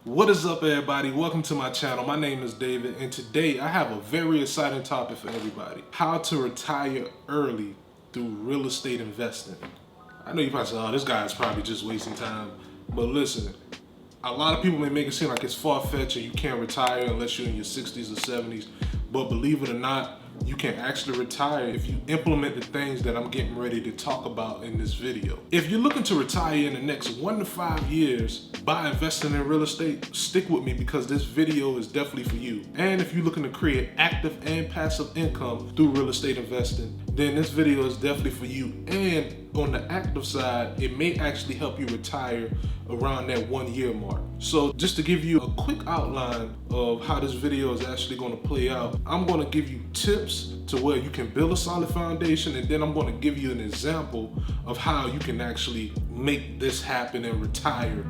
What is up, everybody? Welcome to my channel. My name is David, and today I have a very exciting topic for everybody: how to retire early through real estate investing. I know you probably say, oh, this guy is probably just wasting time, but listen, a lot of people may make it seem like it's far-fetched and you can't retire unless you're in your 60s or 70s, but believe it or not, you can actually retire if you implement the things that I'm getting ready to talk about in this video. If you're looking to retire in the next 1 to 5 years by investing in real estate, stick with me because this video is definitely for you. And if you're looking to create active and passive income through real estate investing, then this video is definitely for you. And on the active side, it may actually help you retire around that 1 year mark. So just to give you a quick outline of how this video is actually going to play out, I'm going to give you tips to where you can build a solid foundation, and then I'm going to give you an example of how you can actually make this happen and retire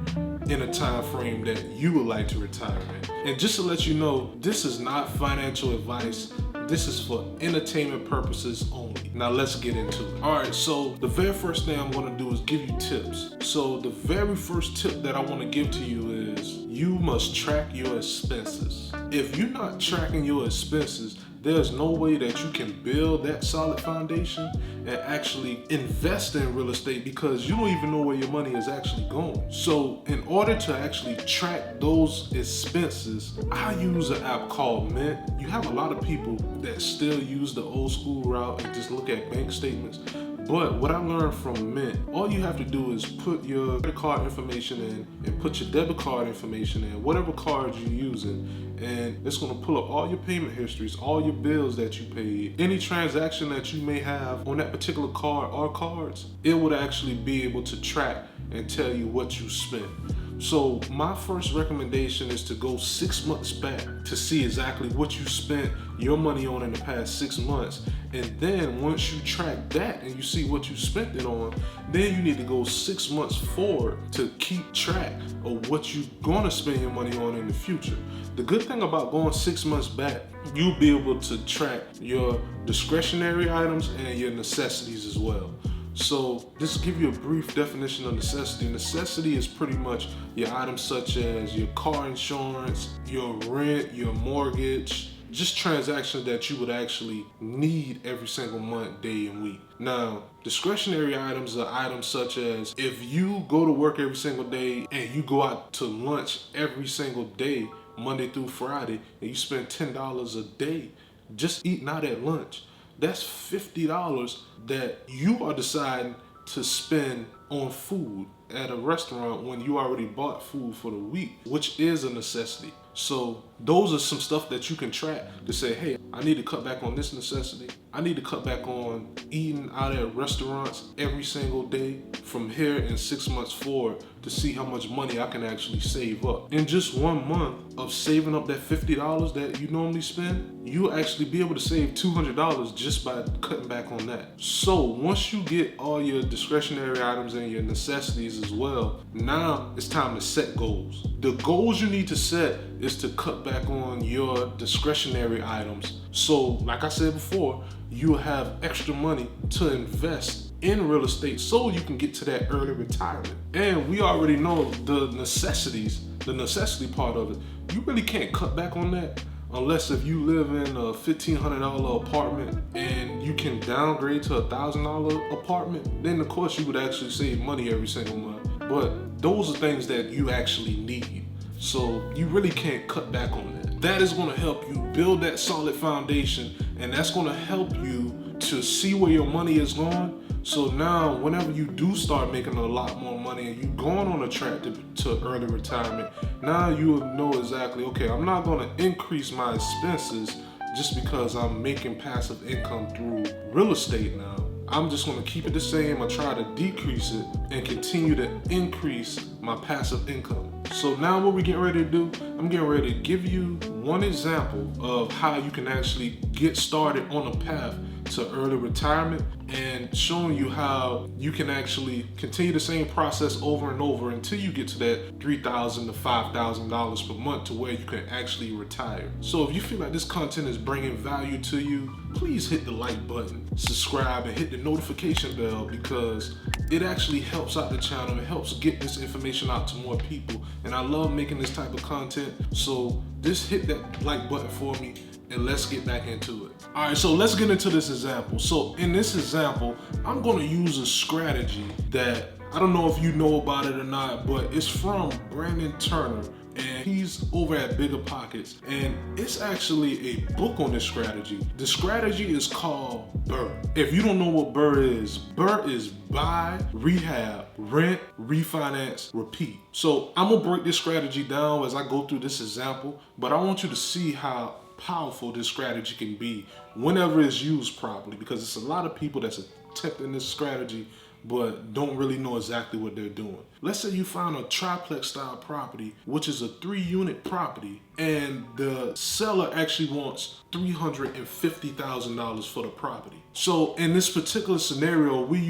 in a time frame that you would like to retire in. And just to let you know, this is not financial advice. This is for entertainment purposes only. Now let's get into it. All right, so the very first thing I'm gonna do is give you tips. So the very first tip that I wanna give to you is you must track your expenses. If you're not tracking your expenses, there's no way that you can build that solid foundation and actually invest in real estate because you don't even know where your money is actually going. So in order to actually track those expenses, I use an app called Mint. You have a lot of people that still use the old school route and just look at bank statements. But what I learned from Mint, all you have to do is put your credit card information in and put your debit card information in, whatever card you're using, and it's gonna pull up all your payment histories, all your bills that you paid, any transaction that you may have on that particular card or cards. It would actually be able to track and tell you what you spent. So my first recommendation is to go 6 months back to see exactly what you spent your money on in the past 6 months. And then once you track that and you see what you spent it on, then you need to go 6 months forward to keep track of what you're gonna spend your money on in the future. The good thing about going 6 months back, you'll be able to track your discretionary items and your necessities as well. So just to give you a brief definition of necessity. Necessity is pretty much your items such as your car insurance, your rent, your mortgage, just transactions that you would actually need every single month, day, and week. Now, discretionary items are items such as if you go to work every single day and you go out to lunch every single day, Monday through Friday, and you spend $10 a day just eating out at lunch. That's $50 that you are deciding to spend on food at a restaurant when you already bought food for the week, which is a necessity. So those are some stuff that you can track to say, hey, I need to cut back on this necessity. I need to cut back on eating out at restaurants every single day from here in 6 months forward to see how much money I can actually save up. In just 1 month of saving up that $50 that you normally spend, you'll actually be able to save $200 just by cutting back on that. So once you get all your discretionary items and your necessities as well, now it's time to set goals. The goals you need to set is to cut back on your discretionary items. So like I said before, you'll have extra money to invest in real estate so you can get to that early retirement. And we already know the necessities, the necessity part of it. You really can't cut back on that unless if you live in a $1,500 apartment and you can downgrade to a $1,000 apartment, then of course you would actually save money every single month. But those are things that you actually need. So you really can't cut back on that. That is going to help you build that solid foundation, and that's going to help you to see where your money is going. So now whenever you do start making a lot more money and you're going on a track to early retirement, now you will know exactly, okay, I'm not going to increase my expenses just because I'm making passive income through real estate now. I'm just going to keep it the same. I try to decrease it and continue to increase my passive income. So now what we're getting ready to do, I'm getting ready to give you one example of how you can actually get started on a path to early retirement and showing you how you can actually continue the same process over and over until you get to that $3,000 to $5,000 per month to where you can actually retire. So if you feel like this content is bringing value to you, please hit the like button, subscribe, and hit the notification bell, because it actually helps out the channel. It helps get this information out to more people, and I love making this type of content. So just hit that like button for me and let's get back into it. All right, so let's get into this example. So in this example, I'm gonna use a strategy that I don't know if you know about it or not, but it's from Brandon Turner, and he's over at Bigger Pockets, and it's actually a book on this strategy. The strategy is called BRRRR. If you don't know what BRRRR is buy, rehab, rent, refinance, repeat. So I'm gonna break this strategy down as I go through this example, but I want you to see how powerful this strategy can be whenever it's used properly, because it's a lot of people that's attempting this strategy but don't really know exactly what they're doing. Let's say you found a triplex style property, which is a 3-unit property, and the seller actually wants $350,000 for the property. So in this particular scenario, we're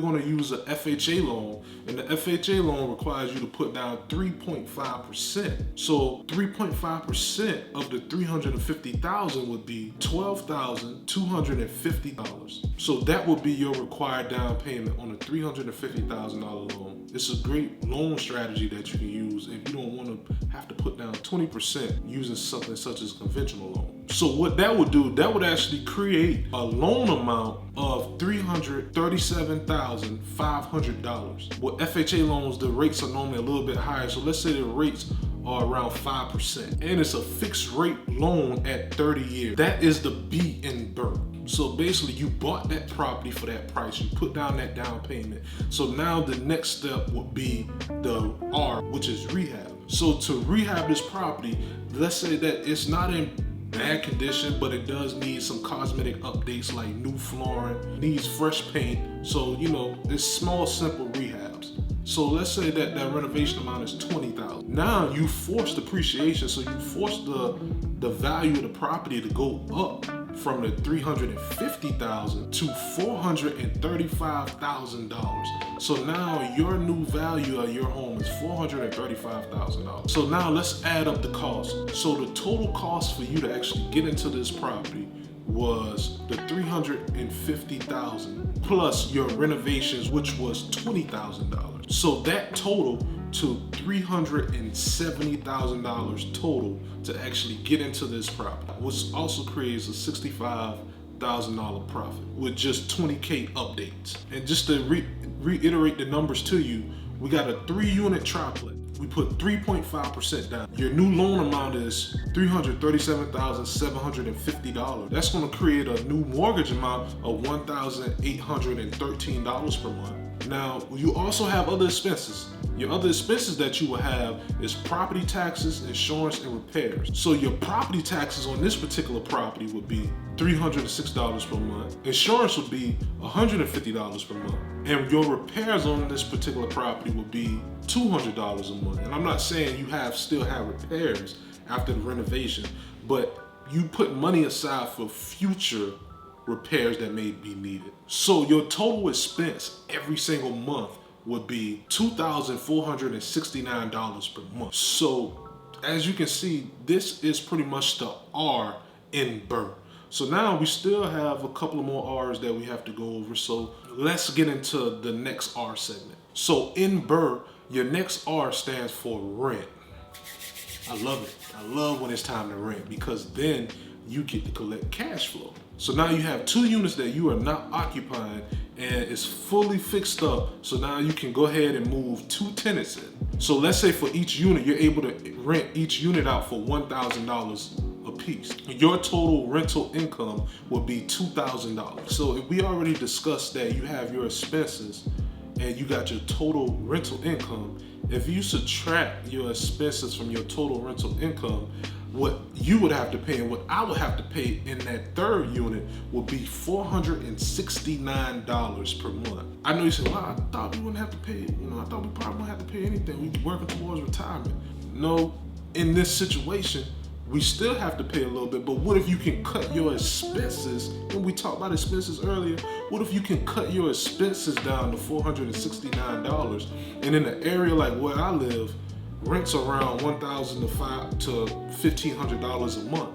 going to use a FHA loan, and the FHA loan requires you to put down 3.5%. So 3.5% of the $350,000 would be $12,250. So that would be your required down payment on a $350,000 loan. It's a great loan strategy that you can use if you don't want to have to put down 20% using something such as a conventional loan. So what that would do, that would actually create a loan amount of $337,500. With FHA loans, the rates are normally a little bit higher. So let's say the rates are around 5%, and it's a fixed rate loan at 30 years. That is the B in BRRRR. So basically you bought that property for that price, you put down that down payment. So now the next step would be the R, which is rehab. So to rehab this property, let's say that it's not in bad condition, but it does need some cosmetic updates like new flooring, needs fresh paint. So, it's small, simple rehabs. So let's say that renovation amount is $20,000. Now you force depreciation, so you force the value of the property to go up from the $350,000 to $435,000. So now your new value of your home is $435,000. So now let's add up the cost. So the total cost for you to actually get into this property was the $350,000 plus your renovations, which was $20,000. So that total to $370,000 total to actually get into this property, which also creates a $65,000 profit with just 20K updates. And just to reiterate the numbers to you, we got a 3-unit triplex. We put 3.5% down. Your new loan amount is $337,750. That's going to create a new mortgage amount of $1,813 per month. Now, you also have other expenses. Your other expenses that you will have is property taxes, insurance, and repairs. So your property taxes on this particular property would be $306 per month. Insurance would be $150 per month. And your repairs on this particular property would be $200 a month. And I'm not saying you still have repairs after the renovation, but you put money aside for future repairs that may be needed. So your total expense every single month would be $2,469 per month. So as you can see, this is pretty much the R in BRRRR. So now we still have a couple of more R's that we have to go over. So let's get into the next R segment. So in BRRRR, your next R stands for rent. I love it. I love when it's time to rent, because then you get to collect cash flow. So now you have 2 units that you are not occupying, and it's fully fixed up. So now you can go ahead and move 2 tenants in. So let's say for each unit, you're able to rent each unit out for $1,000 a piece. Your total rental income will be $2,000. So if we already discussed that you have your expenses and you got your total rental income, if you subtract your expenses from your total rental income, what you would have to pay and what I would have to pay in that 3rd unit would be $469 per month. I know you said, well, I thought we wouldn't have to pay, I thought we probably wouldn't have to pay anything. We're working towards retirement. No, in this situation, we still have to pay a little bit, but what if you can cut your expenses? When we talked about expenses earlier, what if you can cut your expenses down to $469? And in an area like where I live, rent's around $1,000 to $1,500 a month.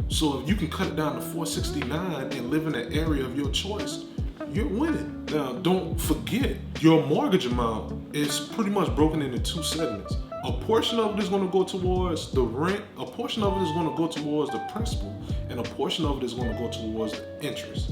So if you can cut it down to $469 and live in an area of your choice, you're winning. Now, don't forget, your mortgage amount is pretty much broken into two segments. A portion of it is going to go towards the rent, a portion of it is going to go towards the principal, and a portion of it is going to go towards the interest.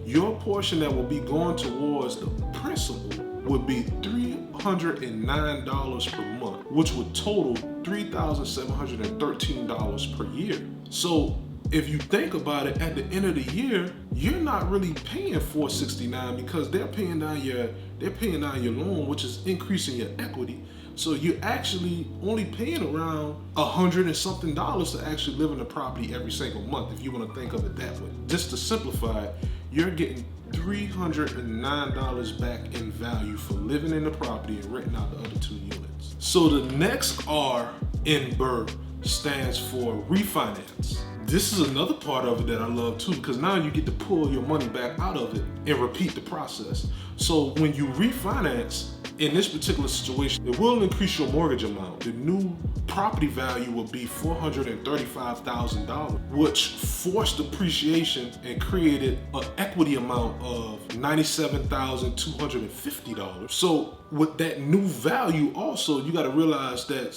Your portion that will be going towards the principal would be $309 per month, which would total $3,713 per year. So if you think about it, at the end of the year, you're not really paying $469 because they're paying down your loan, which is increasing your equity. So you're actually only paying around $100 and something to actually live in the property every single month, if you want to think of it that way. Just to simplify it, you're getting $309 back in value for living in the property and renting out the other two units. So the next R in BRRRR stands for refinance. This is another part of it that I love too, because now you get to pull your money back out of it and repeat the process. So when you refinance, in this particular situation, it will increase your mortgage amount. The new property value will be $435,000, which forced depreciation and created an equity amount of $97,250. So with that new value also, you got to realize that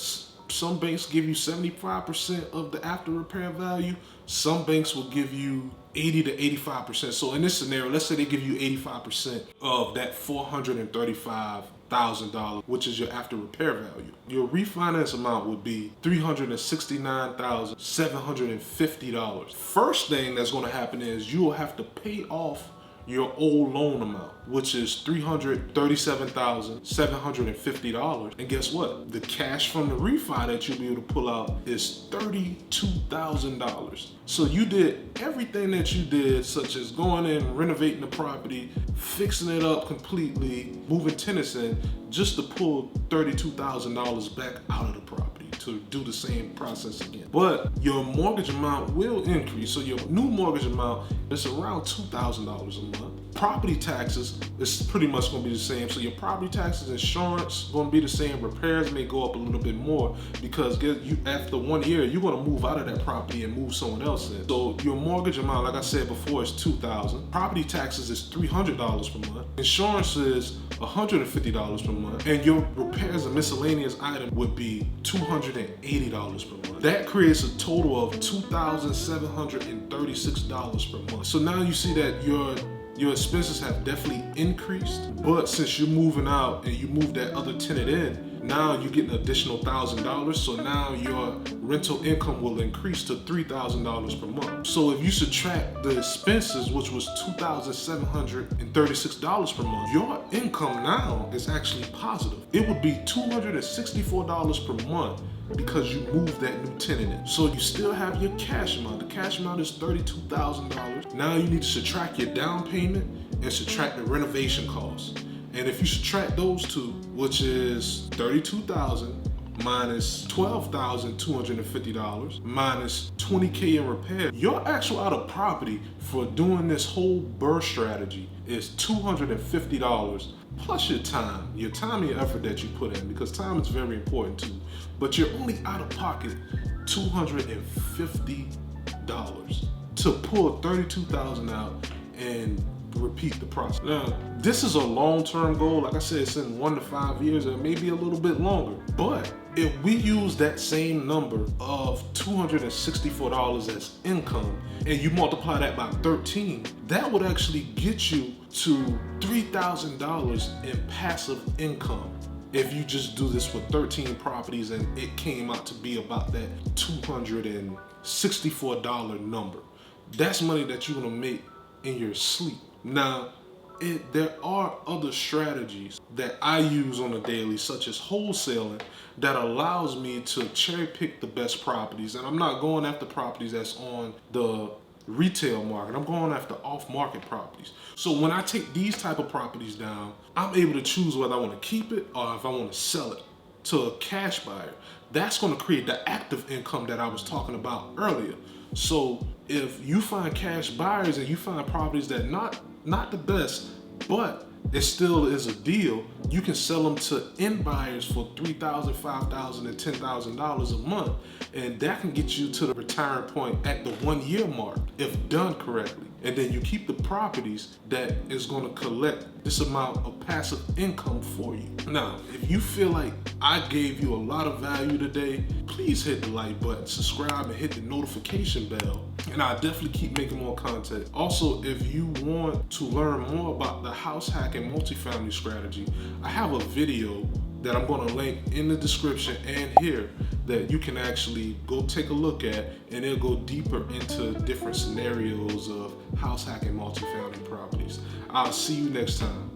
some banks give you 75% of the after repair value. Some banks will give you 80 to 85%. So in this scenario, let's say they give you 85% of that $435,000, which is your after repair value. Your refinance amount would be $369,750. First thing that's going to happen is you will have to pay off your old loan amount, which is $337,750. And guess what? The cash from the refi that you'll be able to pull out is $32,000. So you did everything that you did, such as going in, renovating the property, fixing it up completely, moving tenants in, just to pull $32,000 back out of the property to do the same process again. But your mortgage amount will increase. So your new mortgage amount is around $2,000 a month. Property taxes is pretty much going to be the same. So your property taxes, insurance going to be the same. Repairs may go up a little bit more because after 1 year, you're going to move out of that property and move someone else in. So your mortgage amount, like I said before, is $2,000. Property taxes is $300 per month. Insurance is $150 per month. And your repairs and miscellaneous items would be $280 per month. That creates a total of $2,736 per month. So now you see that your expenses have definitely increased, but since you're moving out and you move that other tenant in, now you get an additional $1,000. So now your rental income will increase to $3,000 per month. So if you subtract the expenses, which was $2,736 per month, your income now is actually positive. It would be $264 per month because you moved that new tenant in. So you still have your cash amount. The cash amount is $32,000. Now you need to subtract your down payment and subtract the renovation costs. And if you subtract those two, which is $32,000 minus $12,250 minus $20K in repair, your actual out of property for doing this whole BRRRR strategy is $250 plus your time and your effort that you put in, because time is very important too. But you're only out of pocket $250 to pull $32,000 out and repeat the process. Now, this is a long-term goal. Like I said, it's in 1 to 5 years, or maybe a little bit longer. But if we use that same number of $264 as income and you multiply that by 13, that would actually get you to $3,000 in passive income. If you just do this with 13 properties and it came out to be about that $264 number. That's money that you're gonna make in your sleep. Now, there are other strategies that I use on a daily, such as wholesaling, that allows me to cherry pick the best properties. And I'm not going after properties that's on the retail market. I'm going after off-market properties. So when I take these type of properties down, I'm able to choose whether I want to keep it or if I want to sell it to a cash buyer. that's going to create the active income that I was talking about earlier. So if you find cash buyers and you find properties that not the best, but it still is a deal, you can sell them to end buyers for $3,000, $5,000, and $10,000 a month, and that can get you to the retirement point at the 1 year mark if done correctly. And then you keep the properties that is going to collect this amount of passive income for you. Now, if you feel like I gave you a lot of value today, please hit the like button, subscribe, and hit the notification bell. And I'll definitely keep making more content. Also, if you want to learn more about the house hacking multifamily strategy, I have a video that I'm going to link in the description and here that you can actually go take a look at, and it'll go deeper into different scenarios of house hacking multifamily properties. I'll see you next time.